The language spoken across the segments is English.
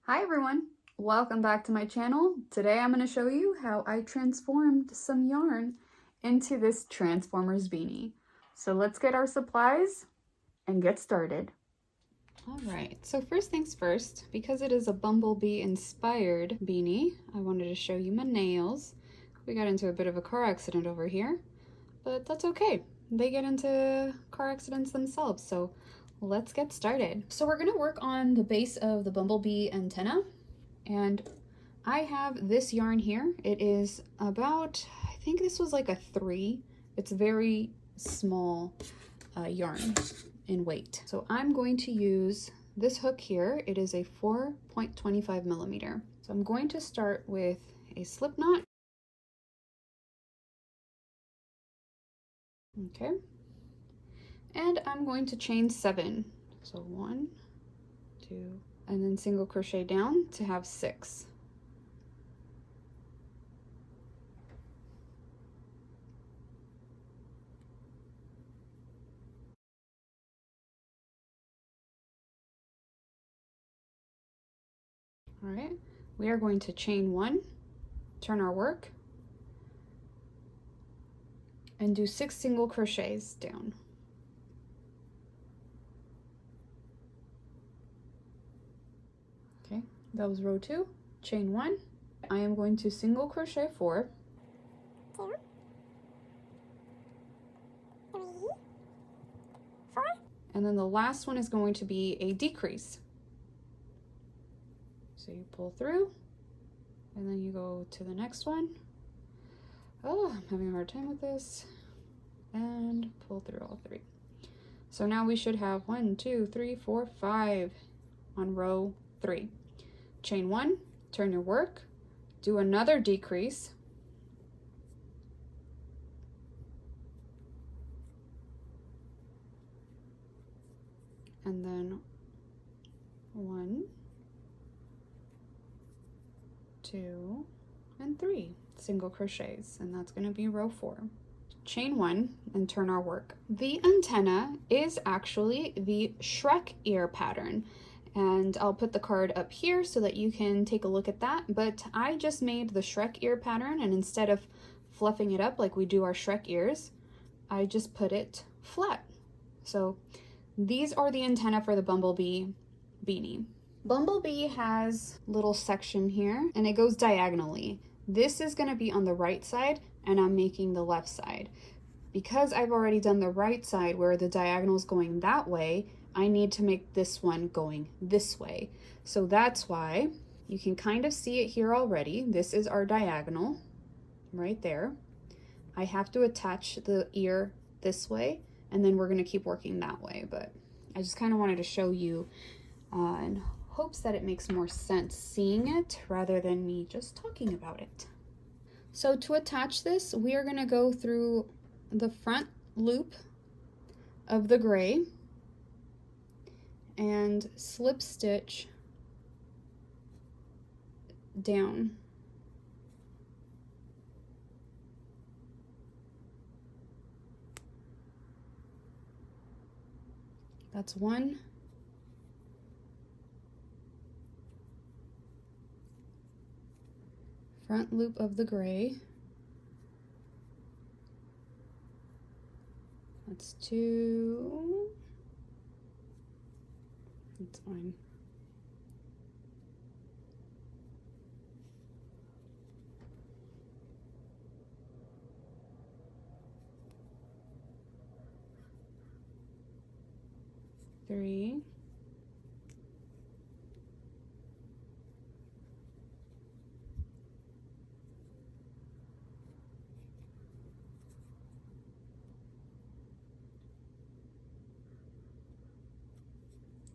Hi everyone, welcome back to my channel. Today I'm going to show you how I transformed some yarn into this Transformers beanie. So let's get our supplies and get started. Alright, so first things first, because it is a Bumblebee inspired beanie, I wanted to show you my nails. We got into a bit of a car accident over here, but that's okay. They get into car accidents themselves, so let's get started. So we're going to work on the base of the Bumblebee antenna, and I have this yarn here. It is about, I think this was like a 3. It's very small yarn in weight. So I'm going to use this hook here. It is a 4.25 millimeter. So I'm going to start with a slip knot. Okay. And I'm going to chain 7. So 1, 2, and then single crochet down to have 6. All right, we are going to chain 1, turn our work, and do 6 single crochets down. Okay, that was row 2, chain 1. I am going to single crochet 4, 2, 3, 4, and then the last one is going to be a decrease. So you pull through, and then you go to the next one. Oh, I'm having a hard time with this. And pull through all 3. So now we should have 1, 2, 3, 4, 5 on row 3. Chain 1, turn your work, do another decrease, and then 1, 2, and 3 single crochets, and that's going to be row 4. Chain 1 and turn our work. The antenna is actually the Shrek ear pattern, and I'll put the card up here so that you can take a look at that. But I just made the Shrek ear pattern, and instead of fluffing it up like we do our Shrek ears, I just put it flat. So these are the antenna for the Bumblebee beanie. Bumblebee has a little section here, and it goes diagonally. This is going to be on the right side, and I'm making the left side. Because I've already done the right side where the diagonal is going that way, I need to make this one going this way. So that's why you can kind of see it here already. This is our diagonal right there. I have to attach the ear this way, and then we're going to keep working that way. But I just kind of wanted to show you in hopes that it makes more sense seeing it rather than me just talking about it. So to attach this, we are going to go through the front loop of the gray and slip stitch down. That's 1. Front loop of the gray. That's 2. That's fine. Three.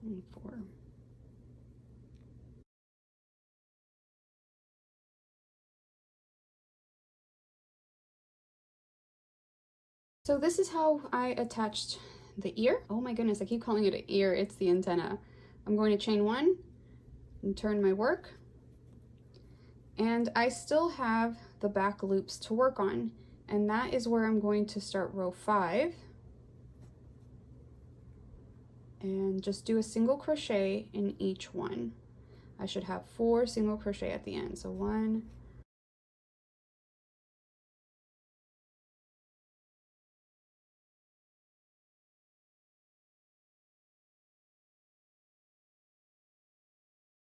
And 4. So this is how I attached the ear. Oh my goodness, I keep calling it an ear. It's the antenna. I'm going to chain 1 and turn my work. And I still have the back loops to work on, and that is where I'm going to start row 5 and just do a single crochet in each one. I should have 4 single crochet at the end. So 1,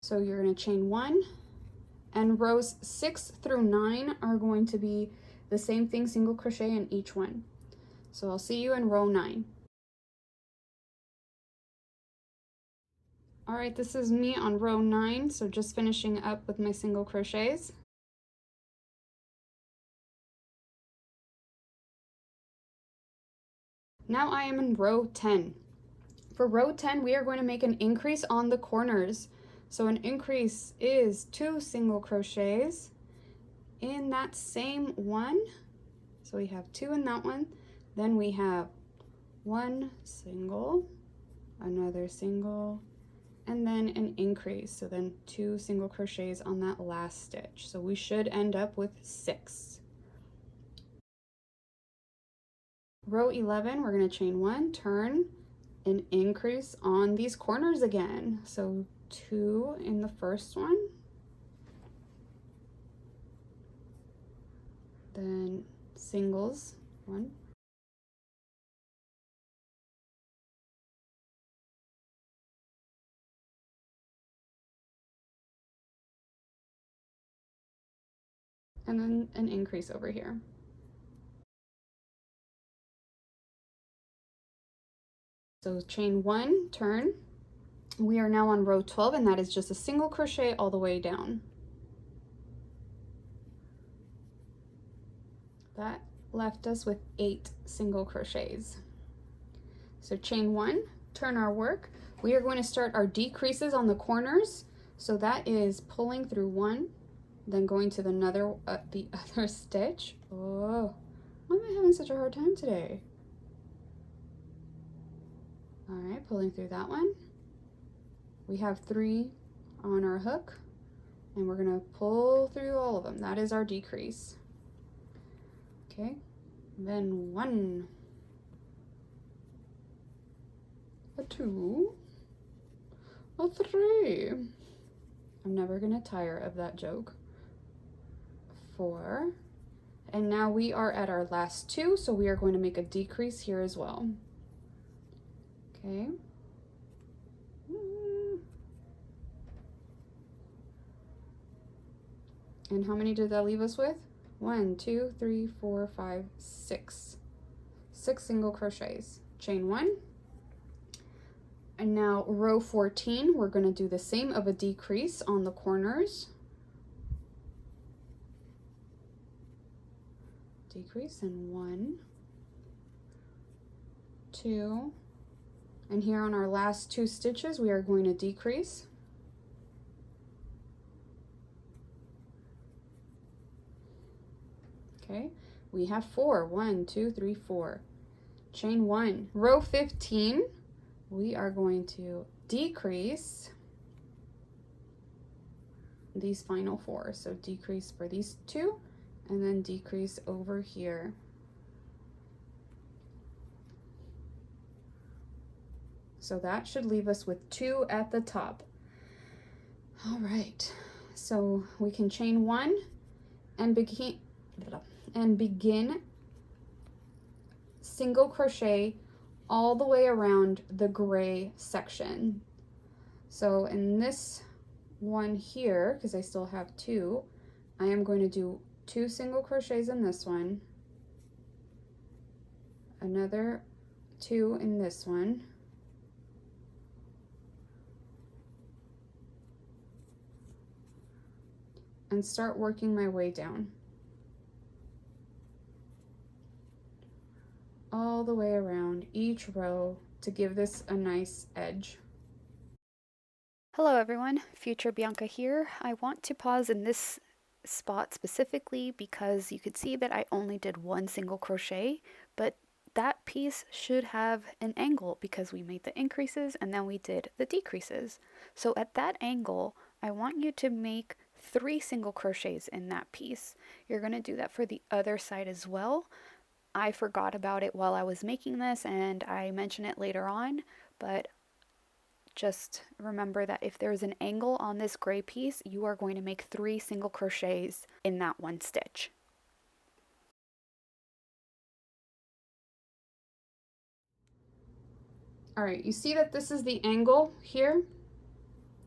so you're going to chain 1, and rows 6 through 9 are going to be the same thing, single crochet in each one. So I'll see you in row 9. All right, this is me on row 9, so just finishing up with my single crochets. Now I am in row 10. For row 10, we are going to make an increase on the corners. So an increase is 2 single crochets in that same one. So we have 2 in that one. Then we have 1 single, another single, and then an increase. So then 2 single crochets on that last stitch. So we should end up with 6. Row 11, we're going to chain 1, turn, and increase on these corners again. So 2 in the first one, then singles, 1, and then an increase over here. So chain 1, turn. We are now on row 12, and that is just a single crochet all the way down. That left us with 8 single crochets. So chain 1, turn our work. We are going to start our decreases on the corners. So that is pulling through 1, then going to the other stitch. Oh, why am I having such a hard time today? All right, pulling through that one. We have 3 on our hook, and we're gonna pull through all of them. That is our decrease. Okay, then 1, a 2, a 3. I'm never gonna tire of that joke. 4, and now we are at our last 2, so we are going to make a decrease here as well. Okay. And how many did that leave us with? 1, 2, 3, 4, 5, 6. 6 single crochets. Chain 1. And now row 14, we're going to do the same of a decrease on the corners. Decrease in 1, 2, and here on our last 2 stitches, we are going to decrease. Okay, we have 4. 1, 2, 3, 4. Chain 1. Row 15, we are going to decrease these final 4. So decrease for these 2, and then decrease over here. So that should leave us with 2 at the top. All right, so we can chain 1 and begin single crochet all the way around the gray section. So in this one here, because I still have 2, I am going to do 2 single crochets in this one, another 2 in this one, and start working my way down all the way around each row to give this a nice edge. Hello everyone, Future Bianca here. I want to pause in this spot specifically because you could see that I only did 1 single crochet, but that piece should have an angle because we made the increases and then we did the decreases. So at that angle, I want you to make 3 single crochets in that piece. You're going to do that for the other side as well. I forgot about it while I was making this and I mention it later on, but just remember that if there's an angle on this gray piece, you are going to make 3 single crochets in that one stitch. All right, you see that this is the angle here?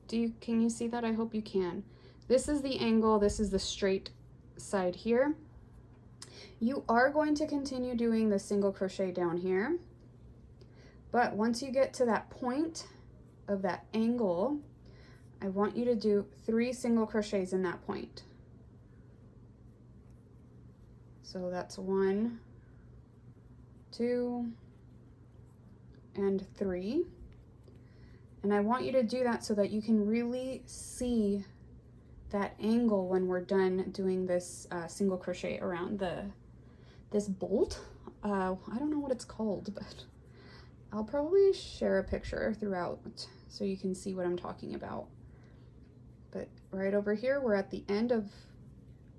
Can you see that? I hope you can. This is the angle, this is the straight side here. You are going to continue doing the single crochet down here, but once you get to that point of that angle, I want you to do 3 single crochets in that point. So that's 1, 2, and 3. And I want you to do that so that you can really see that angle when we're done doing this single crochet around this bolt. I don't know what it's called, but I'll probably share a picture throughout so you can see what I'm talking about. But right over here, we're at the end of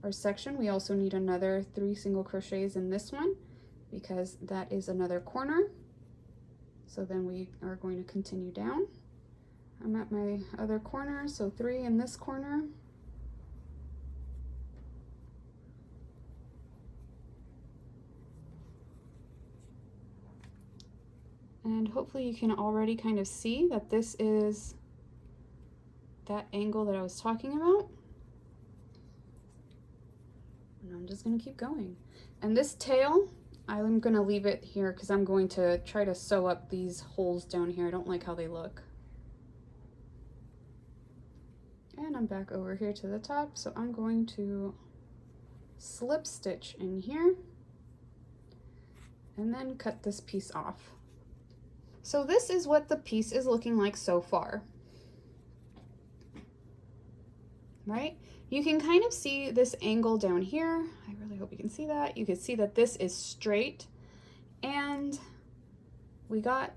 our section. We also need another 3 single crochets in this one because that is another corner. So then we are going to continue down. I'm at my other corner, so 3 in this corner. And hopefully you can already kind of see that this is that angle that I was talking about. And I'm just gonna keep going. And this tail, I'm gonna leave it here because I'm going to try to sew up these holes down here. I don't like how they look. And I'm back over here to the top, so I'm going to slip stitch in here and then cut this piece off. So this is what the piece is looking like so far, right? You can kind of see this angle down here. I really hope you can see that. You can see that this is straight, and we got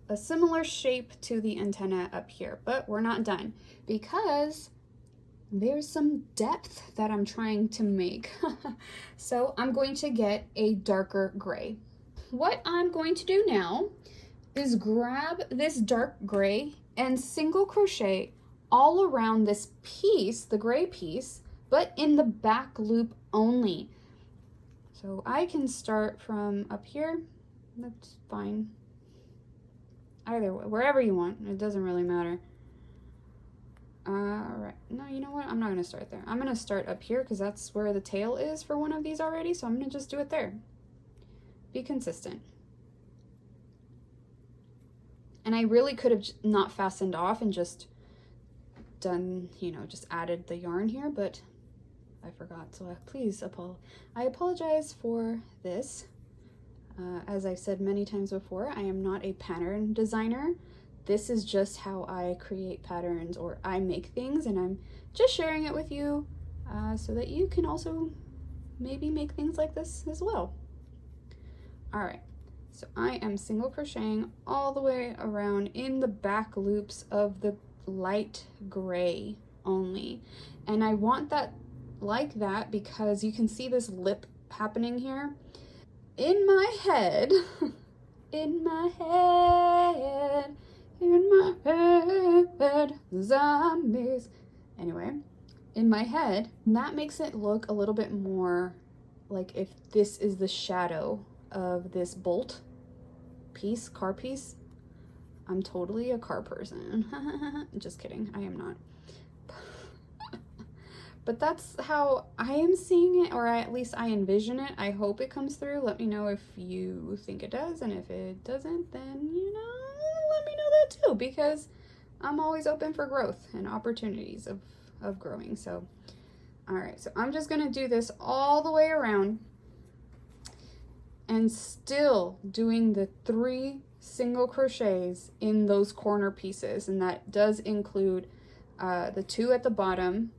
a similar shape to the antenna up here, but we're not done because there's some depth that I'm trying to make. So I'm going to get a darker gray. What I'm going to do now is grab this dark gray and single crochet all around this piece, the gray piece, but in the back loop only. So I can start from up here. That's fine. Either way, wherever you want, it doesn't really matter. Right, no, you know what? I'm not gonna start there. I'm gonna start up here because that's where the tail is for one of these already, so I'm gonna just do it there. Be consistent. And I really could have not fastened off and just done, you know, just added the yarn here, but I forgot, so I apologize for this. As I've said many times before, I am not a pattern designer. This is just how I create patterns, or I make things, and I'm just sharing it with you so that you can also maybe make things like this as well. All right, so I am single crocheting all the way around in the back loops of the light gray only. And I want that like that because you can see this lip happening here. In my head, in my head, in my head, zombies. Anyway, in my head, that makes it look a little bit more like if this is the shadow of this bolt piece, car piece. I'm totally a car person. Just kidding, I am not. But that's how I am seeing it, or at least I envision it. I hope it comes through. Let me know if you think it does, and if it doesn't, then, you know, let me know that too, because I'm always open for growth and opportunities of growing. So, all right, so I'm just gonna do this all the way around and still doing the 3 single crochets in those corner pieces, and that does include the 2 at the bottom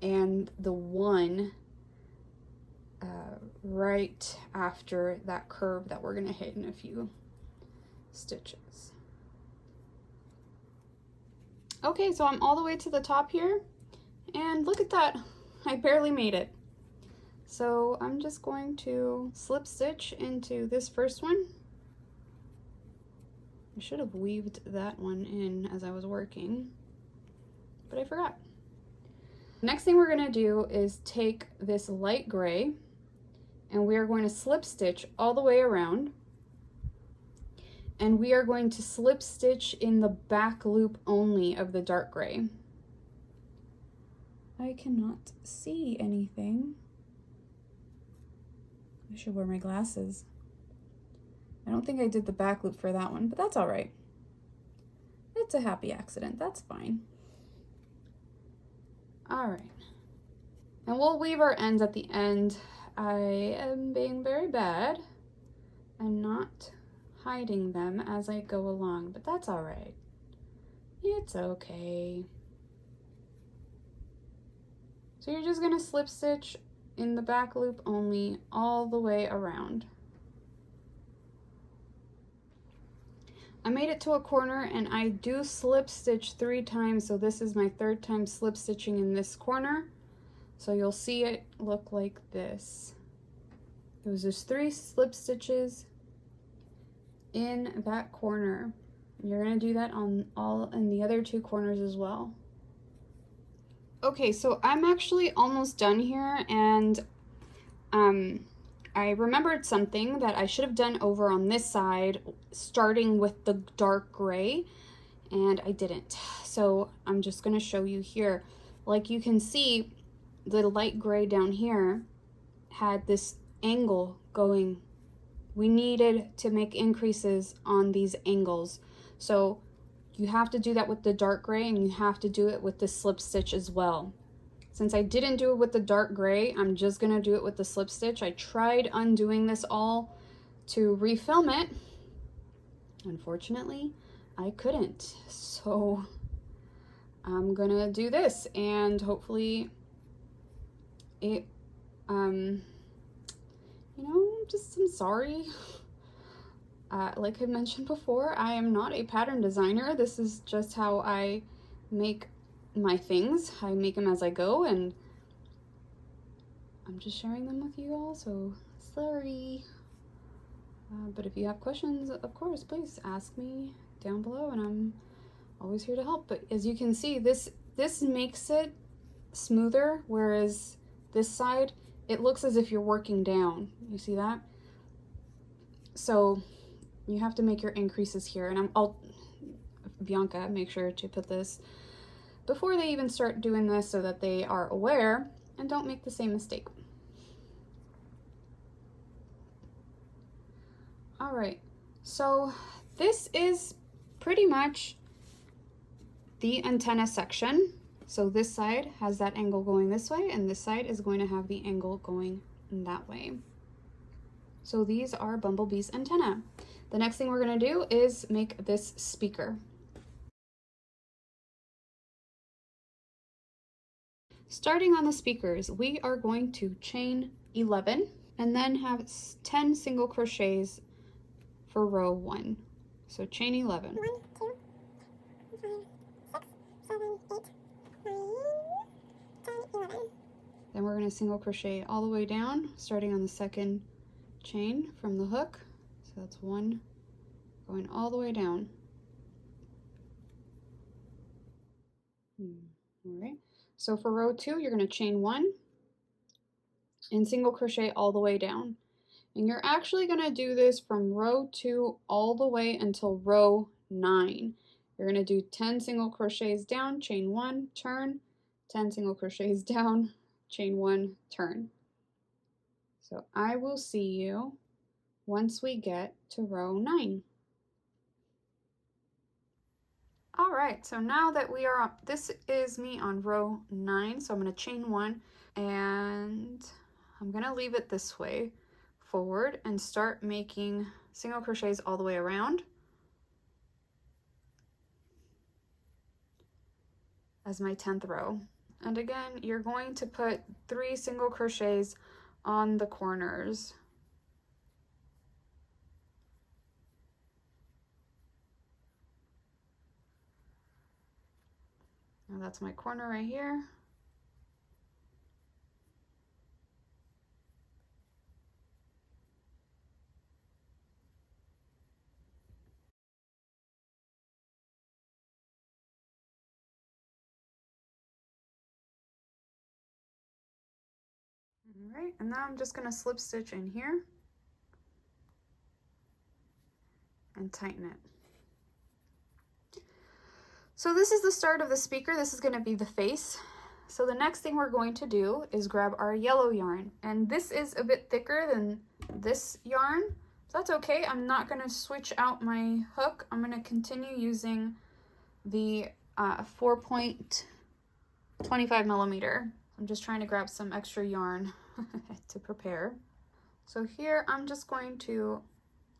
and the 1 right after that curve that we're gonna hit in a few stitches. Okay, so I'm all the way to the top here, and look at that, I barely made it. So I'm just going to slip stitch into this first one. I should have weaved that one in as I was working, but I forgot. Next thing we're gonna do is take this light gray and we are going to slip stitch all the way around, and we are going to slip stitch in the back loop only of the dark gray. I cannot see anything. I should wear my glasses. I don't think I did the back loop for that one, but that's all right. It's a happy accident, that's fine. All right, and we'll weave our ends at the end. I am being very bad and not hiding them as I go along, but that's all right. It's okay. So you're just gonna slip stitch in the back loop only all the way around. I made it to a corner and I do slip stitch 3 times, so this is my 3rd time slip stitching in this corner. So you'll see it look like this. It was just 3 slip stitches in that corner. You're gonna do that on all in the other 2 corners as well. Okay, so I'm actually almost done here, and I remembered something that I should have done over on this side, starting with the dark gray, and I didn't. So I'm just gonna show you here. Like you can see, the light gray down here had this angle going. We needed to make increases on these angles. So you have to do that with the dark gray, and you have to do it with the slip stitch as well. Since I didn't do it with the dark gray, I'm just gonna do it with the slip stitch. I tried undoing this all to refilm it. Unfortunately, I couldn't. So I'm gonna do this, and hopefully it, you know, I'm sorry. Like I mentioned before, I am not a pattern designer. This is just how I make my things. I make them as I go, and I'm just sharing them with you all, so sorry. But if you have questions, of course, please ask me down below, and I'm always here to help. But as you can see, this makes it smoother, whereas this side, it looks as if you're working down. You see that? So you have to make your increases here, and I'll Bianca, make sure to put this before they even start doing this so that they are aware and don't make the same mistake. All right, so this is pretty much the antenna section. So this side has that angle going this way, and this side is going to have the angle going that way. So these are Bumblebee's antenna. The next thing we're going to do is make this speaker. Starting on the speakers, we are going to chain 11 and then have 10 single crochets for row 1. So chain 11. 1, 2, 5, 6, 7, 8, 9, 10, 11. Then we're going to single crochet all the way down, starting on the 2nd chain from the hook. So that's 1 going all the way down. All right. So for row 2, you're going to chain 1 and single crochet all the way down. And you're actually going to do this from row 2 all the way until row 9. You're going to do 10 single crochets down, chain 1, turn, 10 single crochets down, chain 1, turn. So I will see you once we get to row 9. All right, so now that we are up, this is me on row 9, so I'm going to chain 1, and I'm going to leave it this way forward and start making single crochets all the way around as my 10th row. And again, you're going to put 3 single crochets on the corners. Now that's my corner right here. All right, and now I'm just going to slip stitch in here and tighten it. So this is the start of the speaker. This is going to be the face. So the next thing we're going to do is grab our yellow yarn, and this is a bit thicker than this yarn. So that's okay. I'm not going to switch out my hook. I'm going to continue using the 4.25 millimeter. I'm just trying to grab some extra yarn to prepare. So here I'm just going to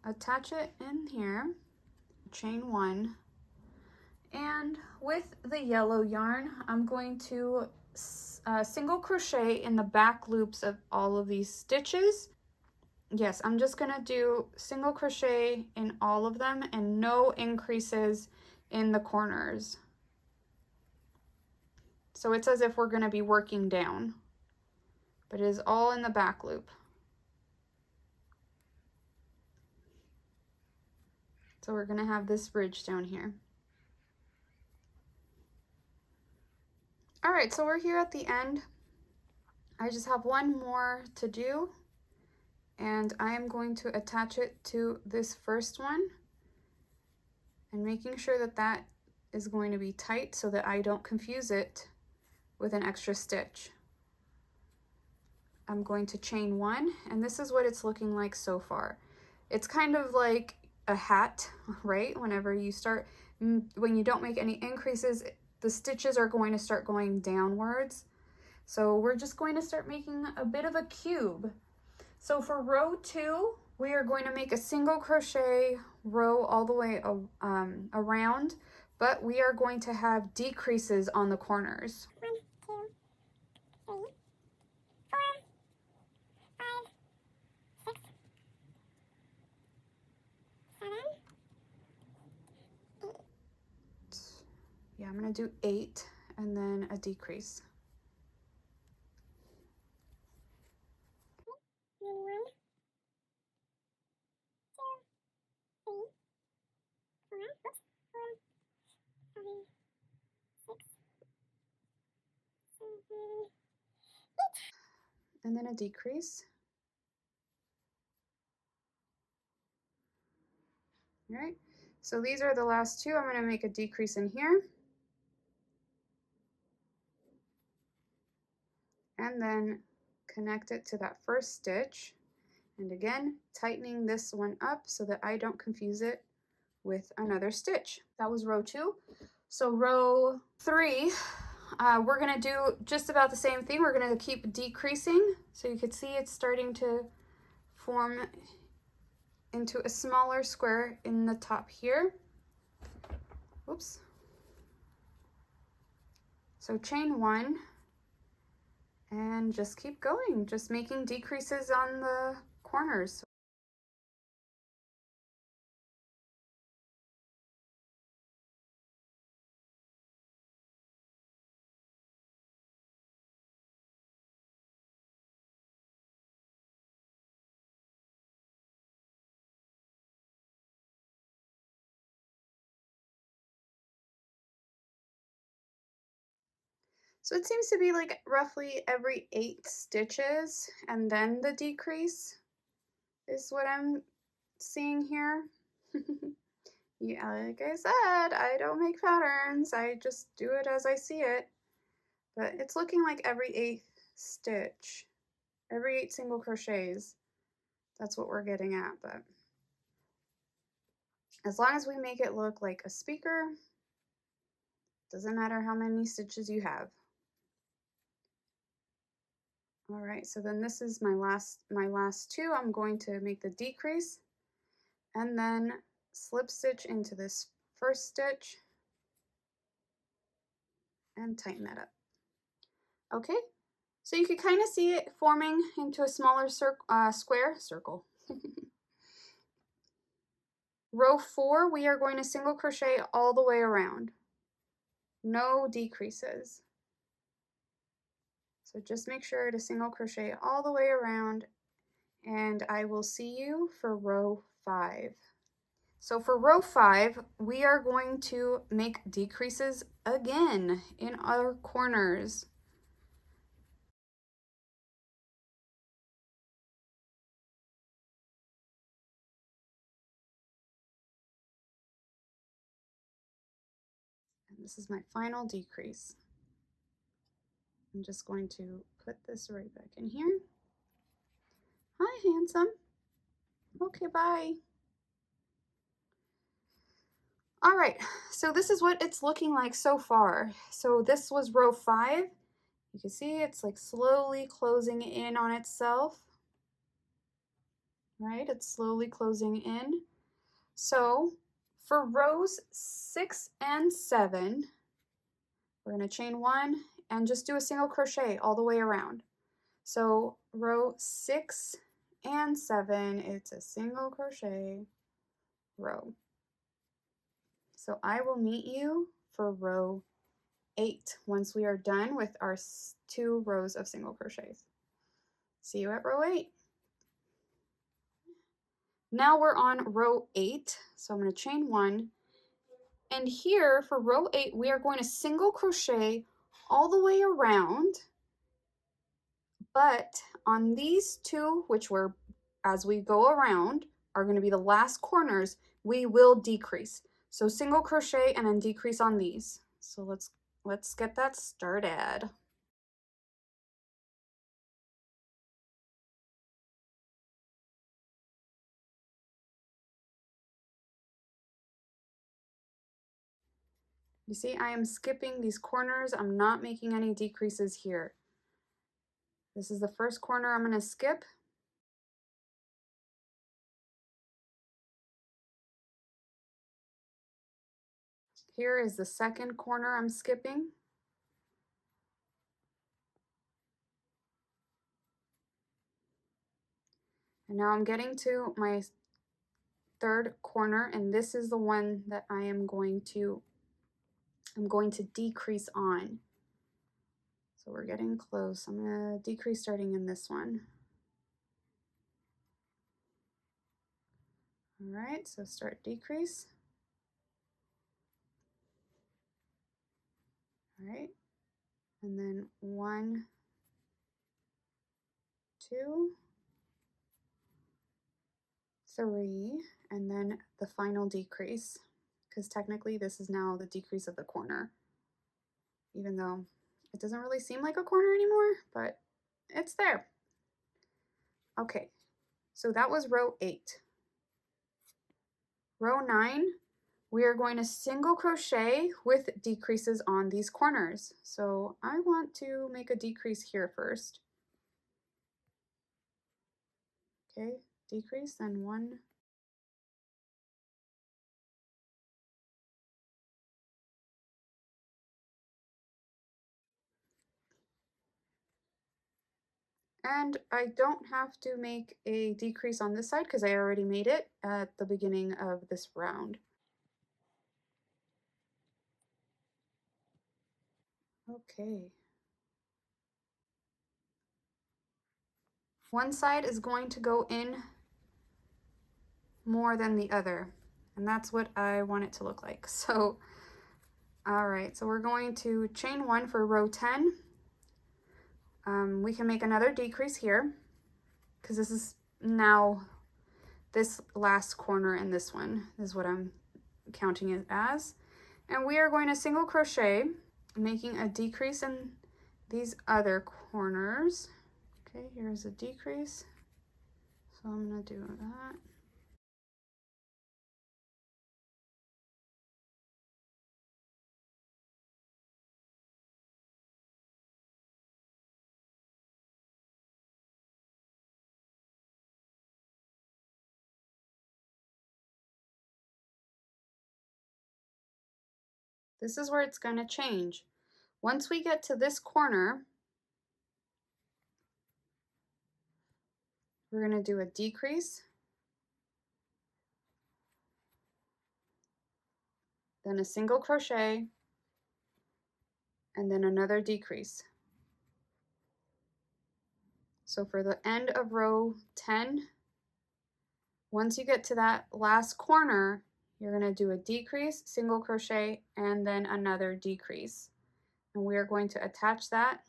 attach it in here, chain 1, and with the yellow yarn I'm going to single crochet in the back loops of all of these stitches. Yes, I'm just gonna do single crochet in all of them and no increases in the corners. So it's as if we're gonna be working down, but it is all in the back loop. So we're gonna have this ridge down here. All right, so we're here at the end. I just have one more to do, and I am going to attach it to this first one and making sure that that is going to be tight so that I don't confuse it with an extra stitch. I'm going to chain 1, and this is what it's looking like so far. It's kind of like a hat, right? Whenever you start, when you don't make any increases, the stitches are going to start going downwards. So we're just going to start making a bit of a cube. So for row 2, we are going to make a single crochet row all the way around, but we are going to have decreases on the corners. 1, 2, 3, 4, 5, 6, 7, 8. Yeah, I'm going to do 8 and then a decrease. 1, 2, 3, 4, 5, 6, 7, 8. And then a decrease. All right, so these are the last 2. I'm going to make a decrease in here. And then connect it to that first stitch. And again, tightening this one up so that I don't confuse it with another stitch. That was row 2. So row 3, we're gonna do just about the same thing. We're gonna keep decreasing. So you can see it's starting to form into a smaller square in the top here. Oops. So chain 1 and just keep going, just making decreases on the corners. So it seems to be like roughly every 8 stitches, and then the decrease is what I'm seeing here. Yeah, like I said, I don't make patterns, I just do it as I see it. But it's looking like every 8th stitch, every 8 single crochets, that's what we're getting at. But as long as we make it look like a speaker, doesn't matter how many stitches you have. All right, so then this is my last 2. I'm going to make the decrease and then slip stitch into this first stitch and tighten that up. Okay, so you can kind of see it forming into a smaller circle. Row 4, we are going to single crochet all the way around. No decreases. So just make sure to single crochet all the way around, and I will see you for row 5. So for row 5, we are going to make decreases again in our corners. This is my final decrease. I'm just going to put this right back in here. Hi, handsome. Okay, bye. All right, so this is what it's looking like so far. So this was row 5. You can see it's like slowly closing in on itself, right? It's slowly closing in. So for rows 6 and 7, we're going to chain 1 and just do a single crochet all the way around. So row 6 and 7, it's a single crochet row. So I will meet you for row 8 once we are done with our 2 rows of single crochets. See you at row 8. Now we're on row 8, so I'm going to chain 1, and here for row 8 we are going to single crochet all the way around, but on these 2, which were, as we go around, are going to be the last corners, we will decrease. So single crochet and then decrease on these. So let's get that started. You see, I am skipping these corners. I'm not making any decreases here. This is the first corner I'm going to skip. Here is the second corner I'm skipping. And now I'm getting to my third corner, and this is the one that I'm going to decrease on. So we're getting close. I'm going to decrease starting in this one. All right, so start decrease. All right, and then 1, 2, 3, and then the final decrease, because technically this is now the decrease of the corner, even though it doesn't really seem like a corner anymore, but it's there. Okay, so that was row 8. Row 9, we are going to single crochet with decreases on these corners. So I want to make a decrease here first. Okay, decrease, then 1, and I don't have to make a decrease on this side because I already made it at the beginning of this round. Okay. One side is going to go in more than the other, and that's what I want it to look like. So, all right, so we're going to chain 1 for row 10. We can make another decrease here because this is now this last corner, and this one is what I'm counting it as. And we are going to single crochet, making a decrease in these other corners. Okay, here's a decrease. So I'm going to do that. This is where it's going to change. Once we get to this corner, we're going to do a decrease, then a single crochet, and then another decrease. So for the end of row 10, once you get to that last corner, you're going to do a decrease, single crochet, and then another decrease. And we are going to attach that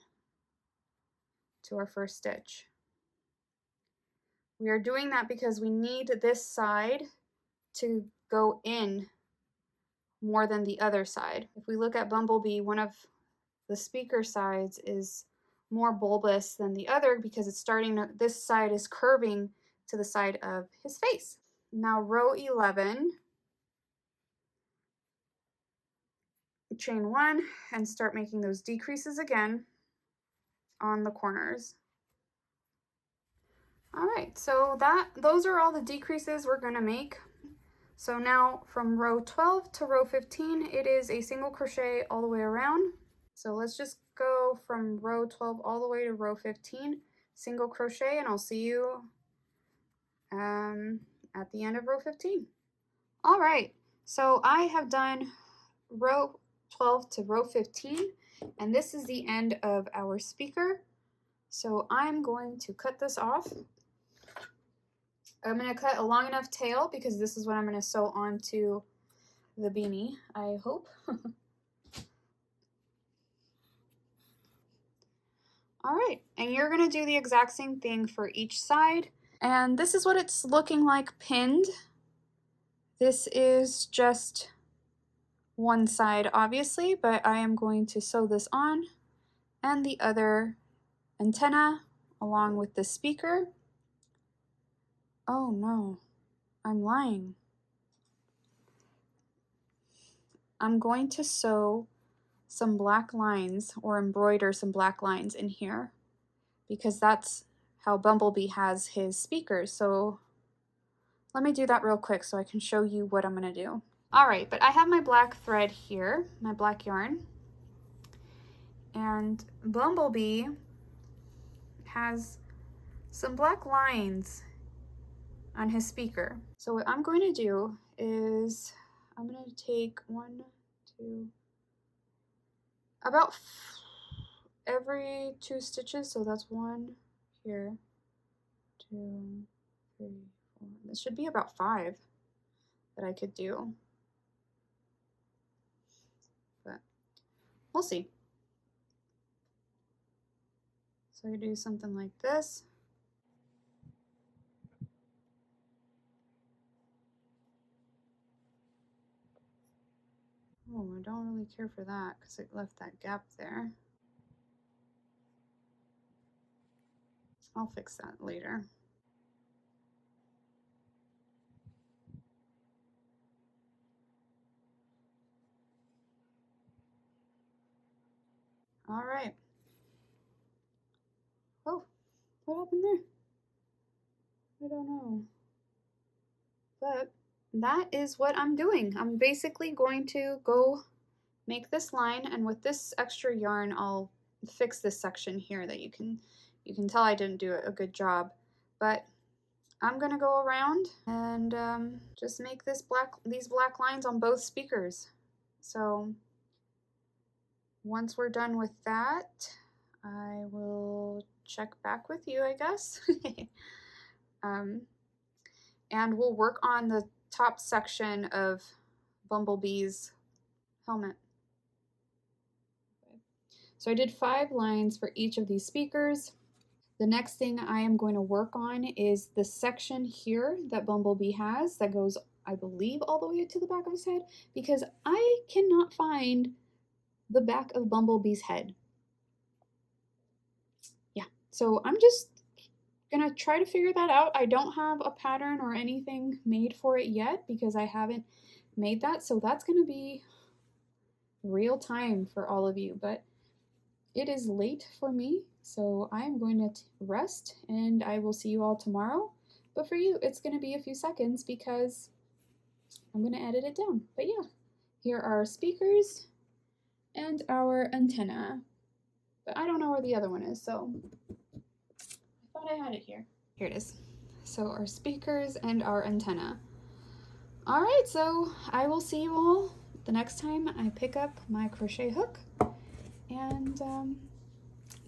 to our first stitch. We are doing that because we need this side to go in more than the other side. If we look at Bumblebee, one of the speaker sides is more bulbous than the other because it's starting to, this side is curving to the side of his face. Now row 11, chain 1 and start making those decreases again on the corners. All right, so those are all the decreases we're going to make. So now from row 12 to row 15, it is a single crochet all the way around. So let's just go from row 12 all the way to row 15, single crochet, and I'll see you at the end of row 15. All right, so I have done row 12 to row 15, and this is the end of our speaker. So I'm going to cut this off. I'm going to cut a long enough tail because this is what I'm going to sew onto the beanie, I hope. All right, and you're going to do the exact same thing for each side. And this is what it's looking like pinned. This is just one side, obviously, but I am going to sew this on and the other antenna along with the speaker. Oh no, I'm lying. I'm going to sew some black lines or embroider some black lines in here because that's how Bumblebee has his speakers. So let me do that real quick so I can show you what I'm going to do. All right, but I have my black thread here, my black yarn, and Bumblebee has some black lines on his speaker. So what I'm going to do is I'm going to take about every 2 stitches, so that's 1 here, 2, 3, 4. This should be about 5 that I could do, but we'll see. So I do something like this. Oh, I don't really care for that because it left that gap there. I'll fix that later. All right. Oh, what happened there? I don't know. But that is what I'm doing. I'm basically going to go make this line, and with this extra yarn, I'll fix this section here that you can tell I didn't do a good job. But I'm gonna go around and just make these black lines on both speakers. So once we're done with that, I will check back with you, I guess. And we'll work on the top section of Bumblebee's helmet. So I did 5 lines for each of these speakers. The next thing I am going to work on is the section here that Bumblebee has that goes, I believe, all the way to the back of his head, because I cannot find the back of Bumblebee's head. Yeah, so I'm just gonna try to figure that out. I don't have a pattern or anything made for it yet because I haven't made that, so that's gonna be real time for all of you, but it is late for me, so I'm going to rest and I will see you all tomorrow. But for you, it's going to be a few seconds because I'm going to edit it down. But yeah, here are our speakers and our antenna. But I don't know where the other one is, so I thought I had it here. Here it is. So our speakers and our antenna. All right, so I will see you all the next time I pick up my crochet hook. And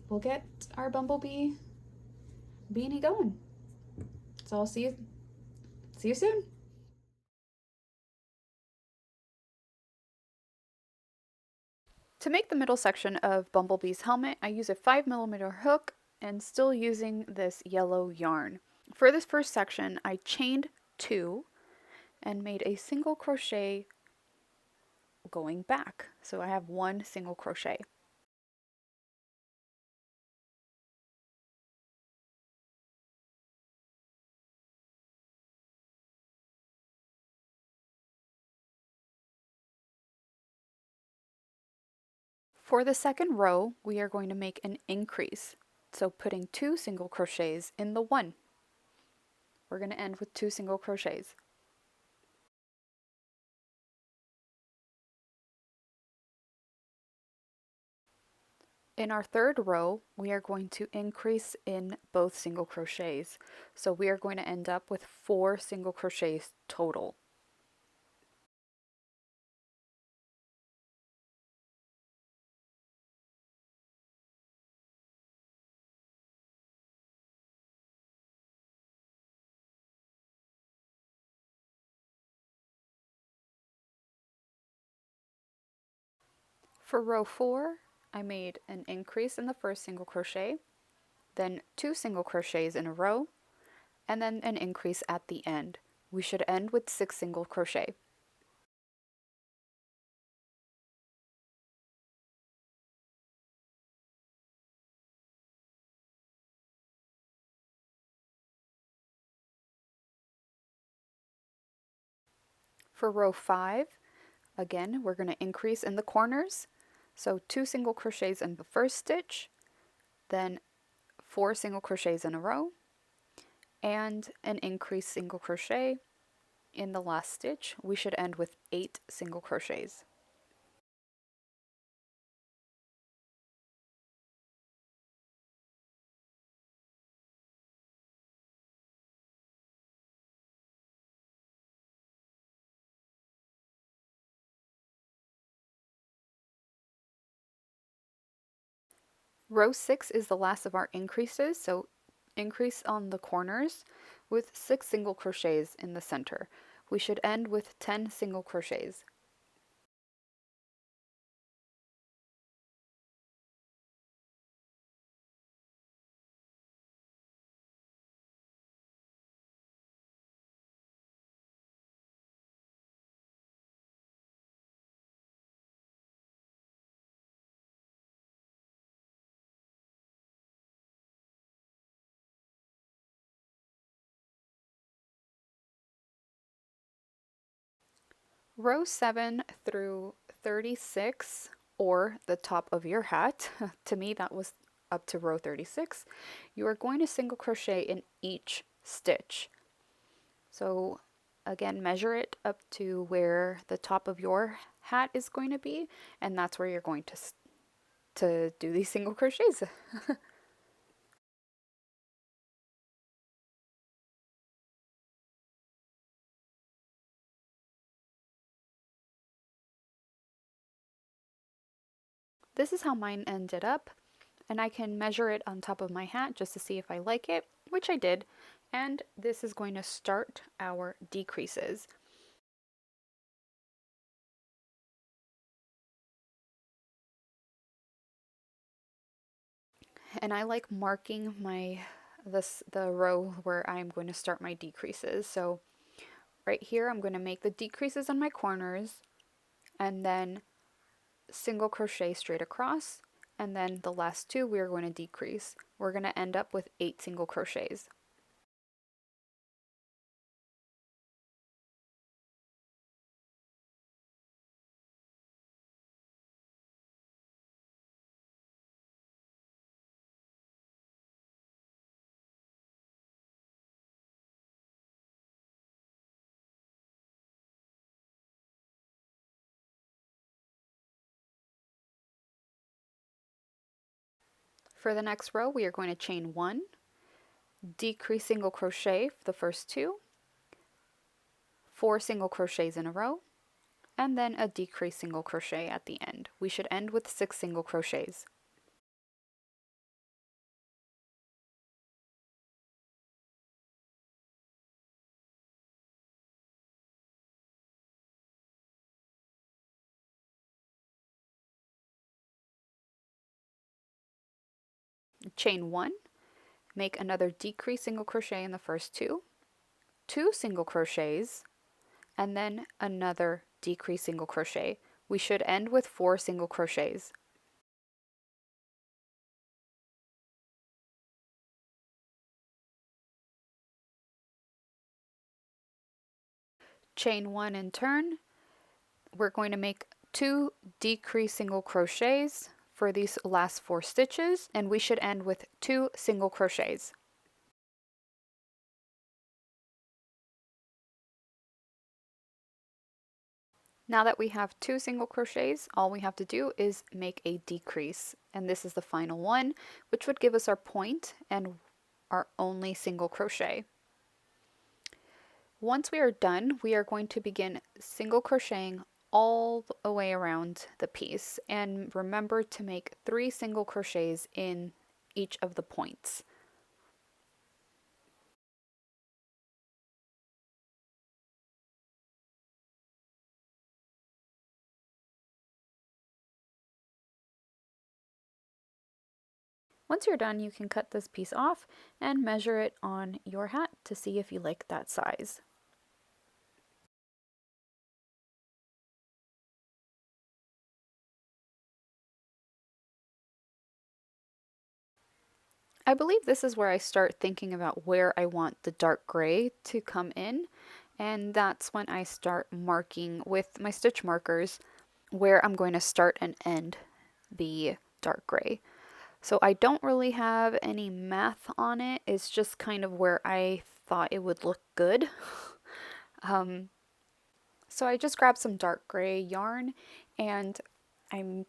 we'll get our Bumblebee beanie going. So I'll see you soon. To make the middle section of Bumblebee's helmet, I use a 5mm hook and still using this yellow yarn. For this first section, I chained 2 and made a single crochet going back. So I have one single crochet. For the second row, we are going to make an increase. So putting 2 single crochets in the one. We're going to end with 2 single crochets. In our third row, we are going to increase in both single crochets. So we are going to end up with 4 single crochets total. For row 4, I made an increase in the first single crochet, then 2 single crochets in a row, and then an increase at the end. We should end with 6 single crochet. For row 5, again, we're going to increase in the corners. So 2 single crochets in the first stitch, then 4 single crochets in a row, and an increased single crochet in the last stitch. We should end with 8 single crochets. Row 6 is the last of our increases, so increase on the corners with 6 single crochets in the center. We should end with 10 single crochets. Row 7 through 36, or the top of your hat, to me that was up to row 36, you are going to single crochet in each stitch. So again, measure it up to where the top of your hat is going to be, and that's where you're going to do these single crochets. This is how mine ended up, and I can measure it on top of my hat just to see if I like it, which I did, and this is going to start our decreases. And I like marking the row where I'm going to start my decreases. So right here I'm going to make the decreases on my corners, and then single crochet straight across, and then the last 2 we're going to decrease. We're going to end up with 8 single crochets. For the next row, we are going to chain 1, decrease single crochet for the first 2, 4 single crochets in a row, and then a decrease single crochet at the end. We should end with 6 single crochets. Chain 1, make another decrease single crochet in the first 2, 2 single crochets, and then another decrease single crochet. we should end with 4 single crochets. Chain 1 and turn. We're going to make 2 decrease single crochets for these last 4 stitches, and we should end with 2 single crochets. Now that we have 2 single crochets, all we have to do is make a decrease, and this is the final one, which would give us our point and our only single crochet. Once we are done, we are going to begin single crocheting all the way around the piece, and remember to make 3 single crochets in each of the points. Once you're done, you can cut this piece off and measure it on your hat to see if you like that size. I believe this is where I start thinking about where I want the dark gray to come in, and that's when I start marking with my stitch markers where I'm going to start and end the dark gray. So I don't really have any math on it, it's just kind of where I thought it would look good. So I just grabbed some dark gray yarn and I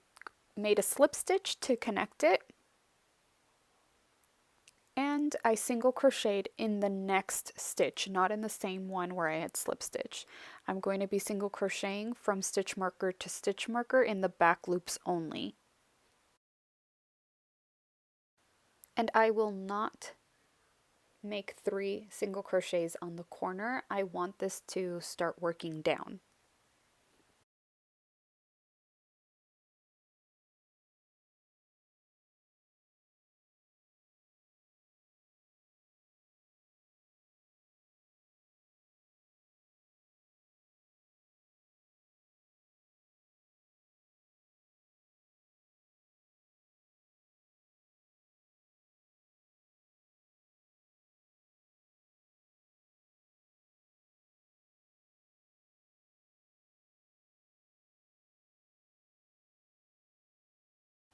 made a slip stitch to connect it, and I single crocheted in the next stitch, not in the same one where I had slip stitch. I'm going to be single crocheting from stitch marker to stitch marker in the back loops only. And I will not make 3 single crochets on the corner. I want this to start working down.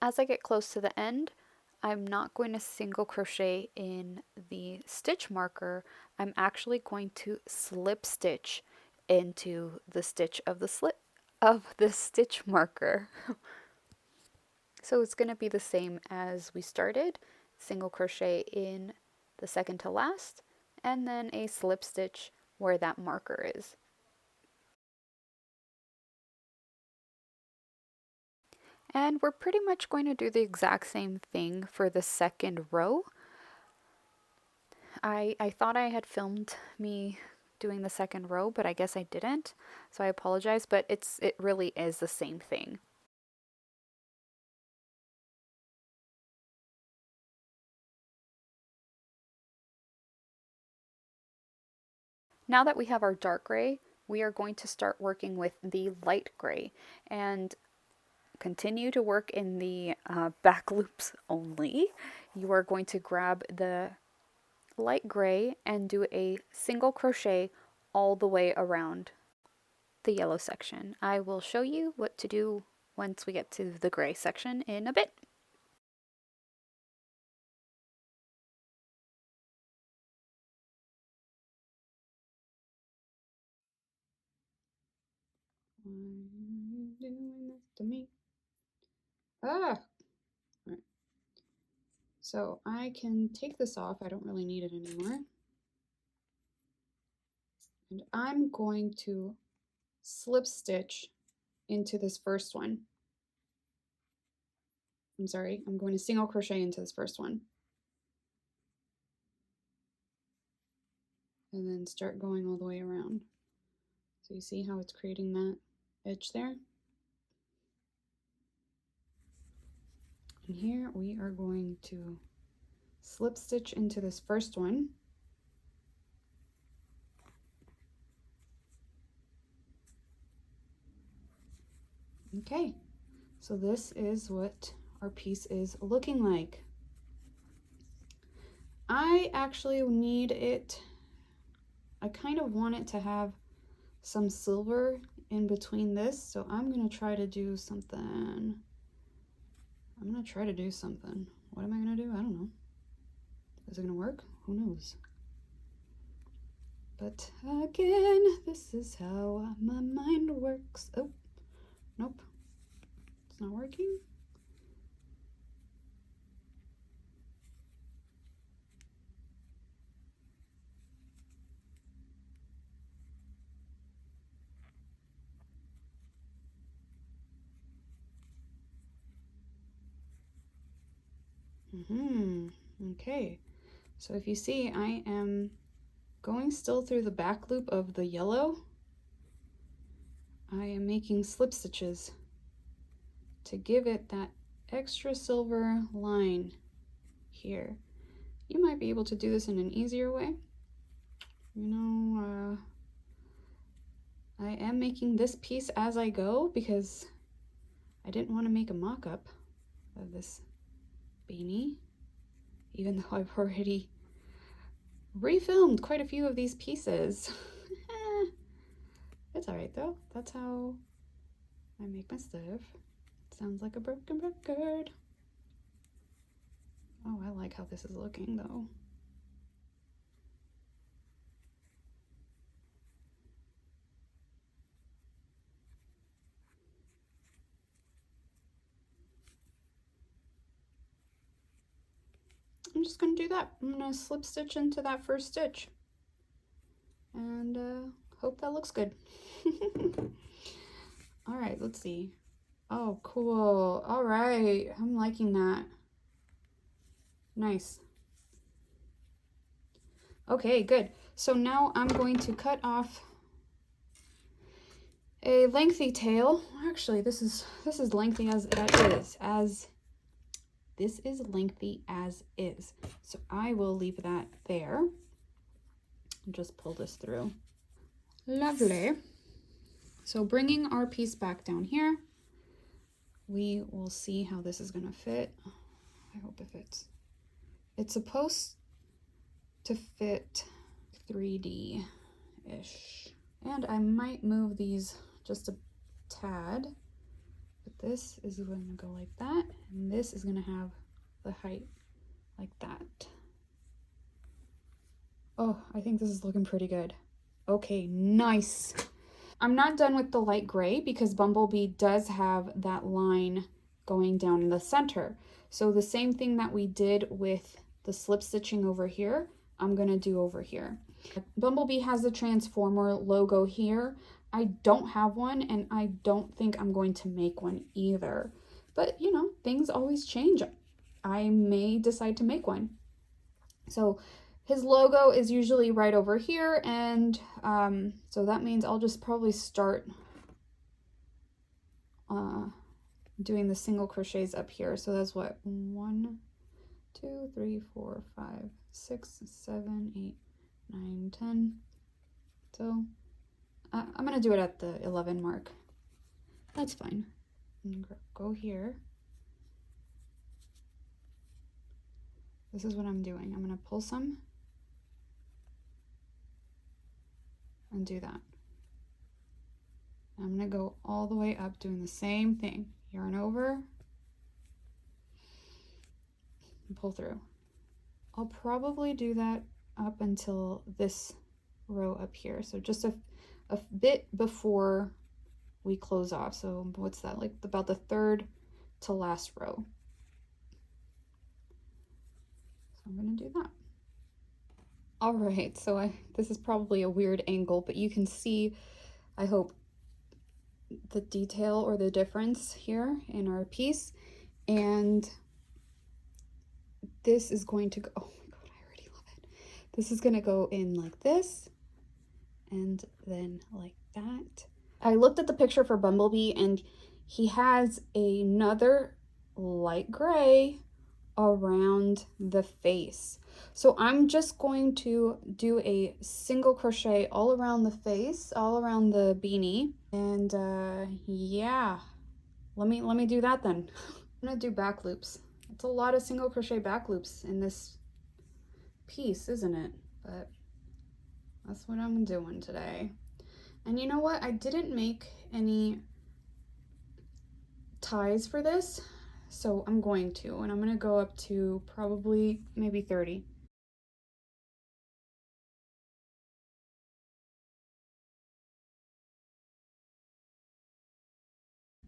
As I get close to the end, I'm not going to single crochet in the stitch marker. I'm actually going to slip stitch into the stitch of the stitch marker. So it's going to be the same as we started, single crochet in the second to last, and then a slip stitch where that marker is. And we're pretty much going to do the exact same thing for the second row. I thought I had filmed me doing the second row, but I guess I didn't, so I apologize, but it really is the same thing. Now that we have our dark gray, we are going to start working with the light gray and continue to work in the back loops only. You are going to grab the light gray and do a single crochet all the way around the yellow section. I will show you what to do once we get to the gray section in a bit. Why are you doing this to me? Ah! Alright. So I can take this off. I don't really need it anymore. And I'm going to slip stitch into this first one. I'm sorry, I'm going to single crochet into this first one. And then start going all the way around. So you see how it's creating that edge there? And here we are going to slip stitch into this first one. Okay, so this is what our piece is looking like. I actually need it, I kind of want it to have some silver in between this, so I'm gonna try to do something. What am I gonna do? I don't know. Is it gonna work? Who knows? But again, this is how my mind works. Oh, nope, it's not working. Okay, so if you see, I am going still through the back loop of the yellow. I am making slip stitches to give it that extra silver line here. You might be able to do this in an easier way. You know, I am making this piece as I go because I didn't want to make a mock-up of this beanie, even though I've already refilmed quite a few of these pieces. It's alright though, that's how I make my stuff. Sounds like a broken record. Oh, I like how this is looking though. I'm just gonna do that. I'm gonna slip stitch into that first stitch and hope that looks good. All right, let's see. Oh, cool. All right, I'm liking that. Nice. Okay, good. So now I'm going to cut off a lengthy tail. Actually, this is lengthy as this is lengthy as is. So I will leave that there. Just pull this through. Lovely. So bringing our piece back down here, we will see how this is gonna fit. I hope it fits. It's supposed to fit 3D-ish. And I might move these just a tad, but this is going to go like that, and this is going to have the height like that. Oh, I think this is looking pretty good. Okay, nice. I'm not done with the light gray because Bumblebee does have that line going down in the center. So the same thing that we did with the slip stitching over here, I'm gonna do over here. Bumblebee has the transformer logo here. I don't have one, and I don't think I'm going to make one either. But you know, things always change. I may decide to make one. So his logo is usually right over here, and so that means I'll just probably start doing the single crochets up here. So that's what, 1, 2, 3, 4, 5, 6, 7, 8, 9, 10. So I'm gonna do it at the 11 mark. That's fine. Go here. This is what I'm doing. I'm gonna pull some and do that. I'm gonna go all the way up doing the same thing. Yarn over and pull through. I'll probably do that up until this row up here. So just a bit before we close off. So what's that, like about the third to last row. So I'm gonna do that. All right, so this is probably a weird angle, but you can see, I hope, the detail or the difference here in our piece. And this is going to go, oh my god, I already love it. This is gonna go in like this, and then like that. I looked at the picture for Bumblebee, and he has another light gray around the face. So I'm just going to do a single crochet all around the face, all around the beanie, and yeah, let me do that then. I'm gonna do back loops. It's a lot of single crochet back loops in this piece, isn't it? But that's what I'm doing today. And you know what? I didn't make any ties for this, so I'm going to, and I'm gonna go up to probably maybe 30.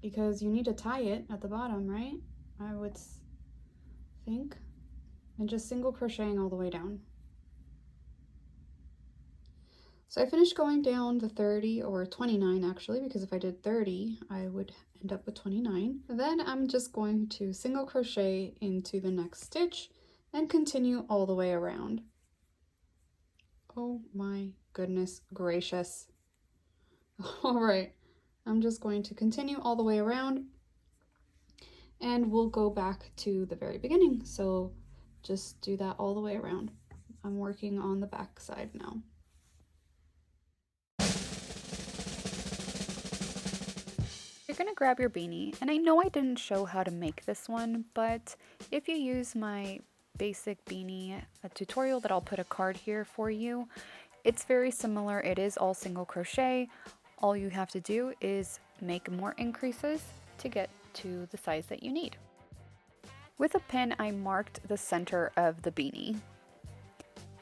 Because you need to tie it at the bottom, right? I would think. And just single crocheting all the way down. So I finished going down the 30 or 29 actually, because if I did 30, I would end up with 29. Then I'm just going to single crochet into the next stitch and continue all the way around. Oh my goodness gracious. All right, I'm just going to continue all the way around and we'll go back to the very beginning. So just do that all the way around. I'm working on the back side now. You're gonna grab your beanie, and I know I didn't show how to make this one, but if you use my basic beanie tutorial that I'll put a card here for you, it's very similar. It is all single crochet. All you have to do is make more increases to get to the size that you need. With a pin, I marked the center of the beanie.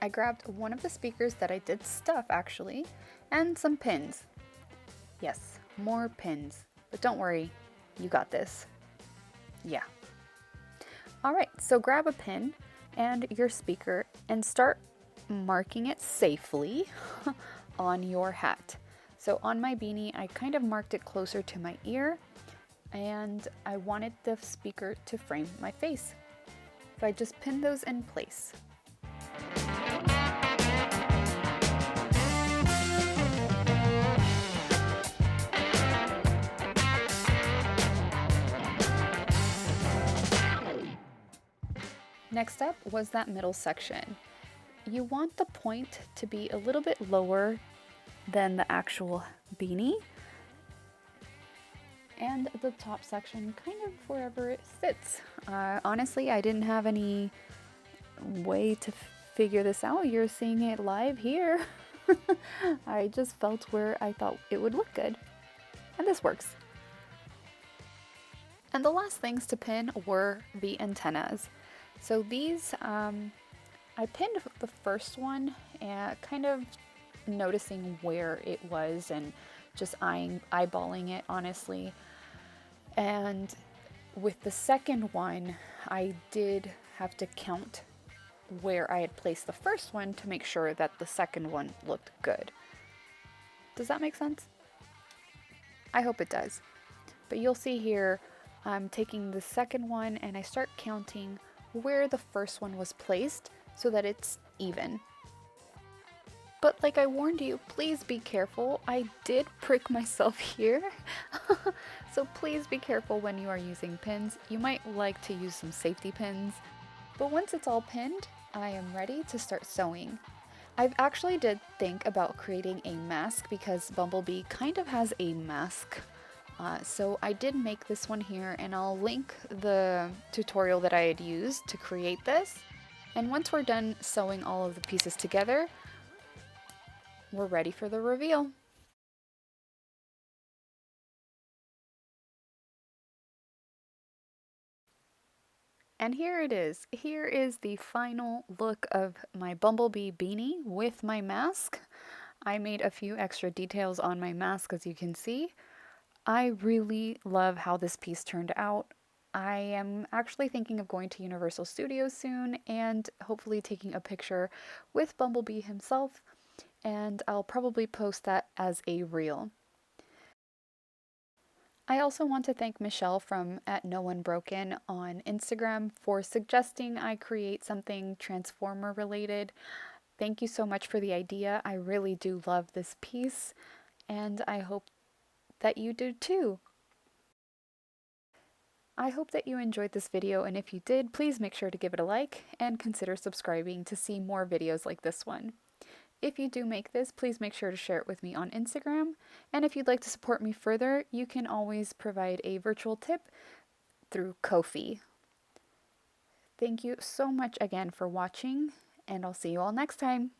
I grabbed one of the speakers that I did stuff actually, and some pins. Yes, more pins. But don't worry, you got this. Yeah. All right, so grab a pin and your speaker and start marking it safely on your hat. So on my beanie, I kind of marked it closer to my ear and I wanted the speaker to frame my face. So I just pinned those in place. Next up was that middle section. You want the point to be a little bit lower than the actual beanie, and the top section kind of wherever it sits. Honestly, I didn't have any way to figure this out. You're seeing it live here. I just felt where I thought it would look good, and this works. And the last things to pin were the antennas. So these, I pinned the first one, kind of noticing where it was and just eyeballing it honestly. And with the second one, I did have to count where I had placed the first one to make sure that the second one looked good. Does that make sense? I hope it does. But you'll see here, I'm taking the second one and I start counting where the first one was placed so that it's even. But like I warned you, please be careful. I did prick myself here. So please be careful when you are using pins. You might like to use some safety pins. But once it's all pinned, I am ready to start sewing. I've actually did think about creating a mask because Bumblebee kind of has a mask. So I did make this one here, and I'll link the tutorial that I had used to create this. And once we're done sewing all of the pieces together, we're ready for the reveal. And here it is. Here is the final look of my Bumblebee beanie with my mask. I made a few extra details on my mask, as you can see. I really love how this piece turned out. I am actually thinking of going to Universal Studios soon and hopefully taking a picture with Bumblebee himself, and I'll probably post that as a reel. I also want to thank Michelle from @NoOneBroken on Instagram for suggesting I create something Transformer related. Thank you so much for the idea. I really do love this piece, and I hope that you do too. I hope that you enjoyed this video, and if you did, please make sure to give it a like and consider subscribing to see more videos like this one. If you do make this, please make sure to share it with me on Instagram. And if you'd like to support me further, you can always provide a virtual tip through Ko-fi. Thank you so much again for watching, and I'll see you all next time.